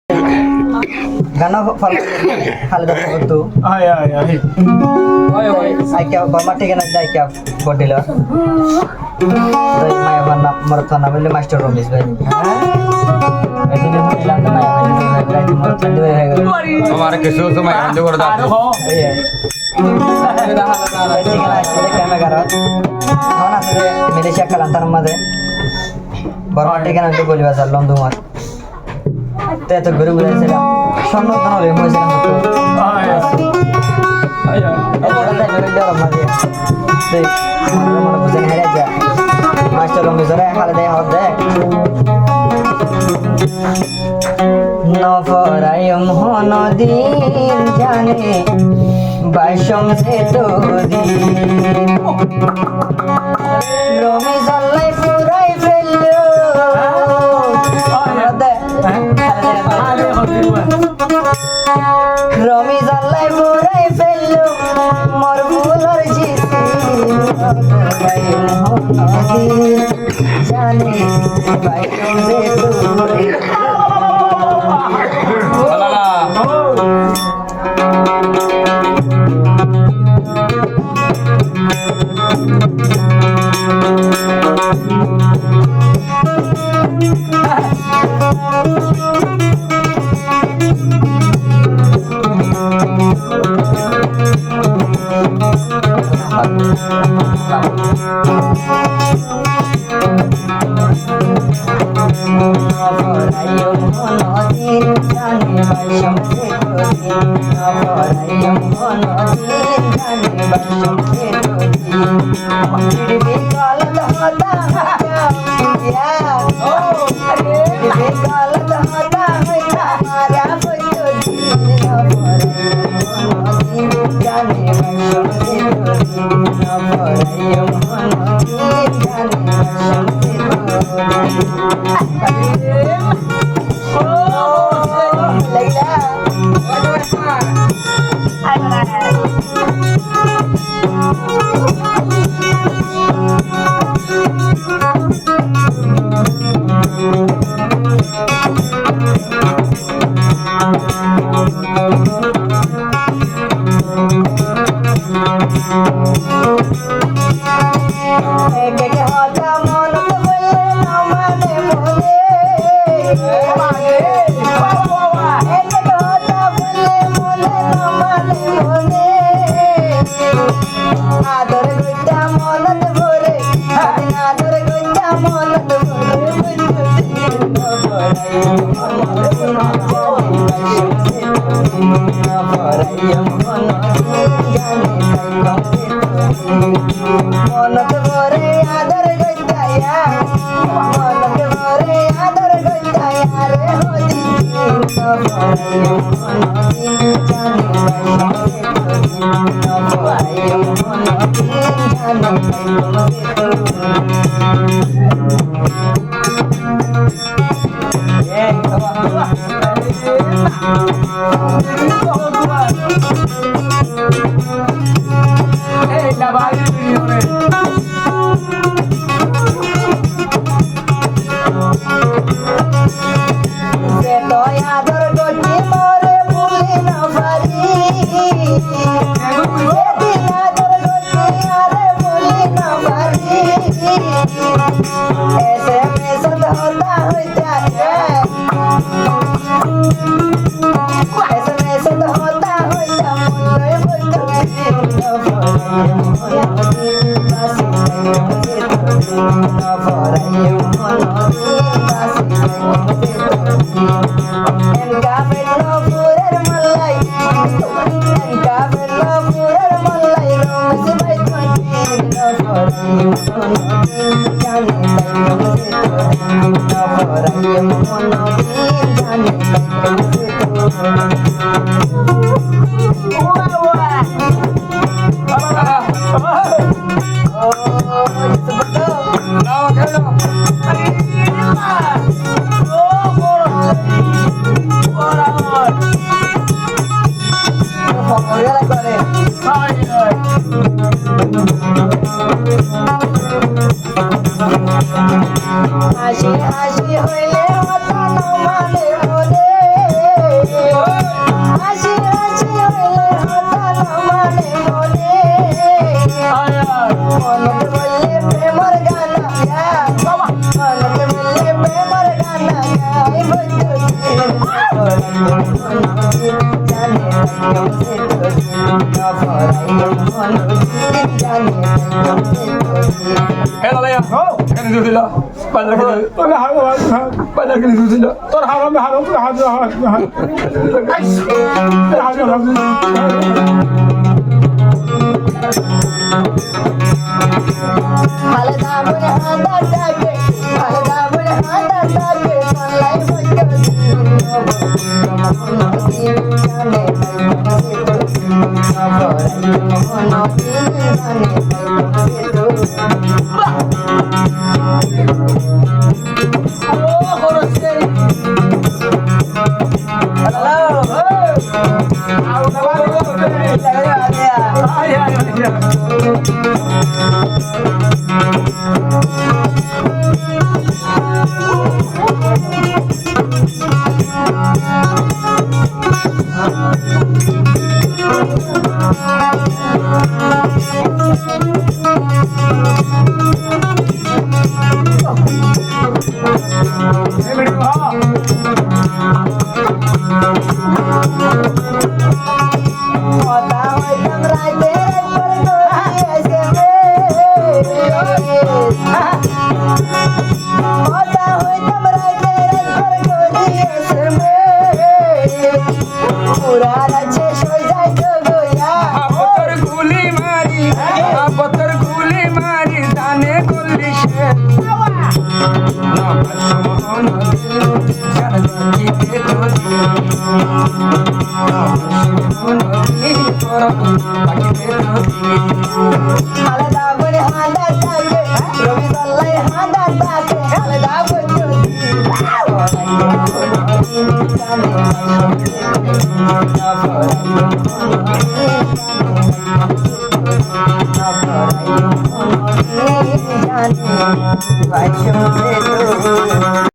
গানা ফল খালি দা তো আয় আয় আয় ওই আইকা বাবা ঠিক না যাইকা বডিল মায়া বান্না মরতো না বলে মাস্টার রমেশ ভাই এদিকে মহিলা না মায়া ভাই মর চন্ডি হয়ে গেল আমার কিছু সময় বন্ধ করে দাও মালয়েশিয়া খেলান্তার মাঝে বড় ঠিকানা হইতে বলি বাজার লন্দুমার তো ঘুরে ঘুরে আসছিলাম স্বর্ণ হলে হয়েছিলাম মাস্টার রমেশরে হালে দেয় হদ দেয় নফরায়ম হনদিন জানে বাইশম সে তো দিন রমেশ আল্লাহ পুরাই ফেললো রমেশ আল্লাহ পুরাই ফেললো মোর ভুলর জিতি জানে বাইশম সে তো দিন হাসি হাসি হইলে মাথা না মানে মনে হে লালাইয়া এখানে দুধ দিল বাজার কিনে তোলে হারো বাজার কিনে দুধ দিল তোর হারো হারো হারো আপতর গুলি মারি জানে করলি সে না ভাসমোহন সারজিতে তোদি না ভাসমোহন পরম পাখিতে তোদি Vai chamar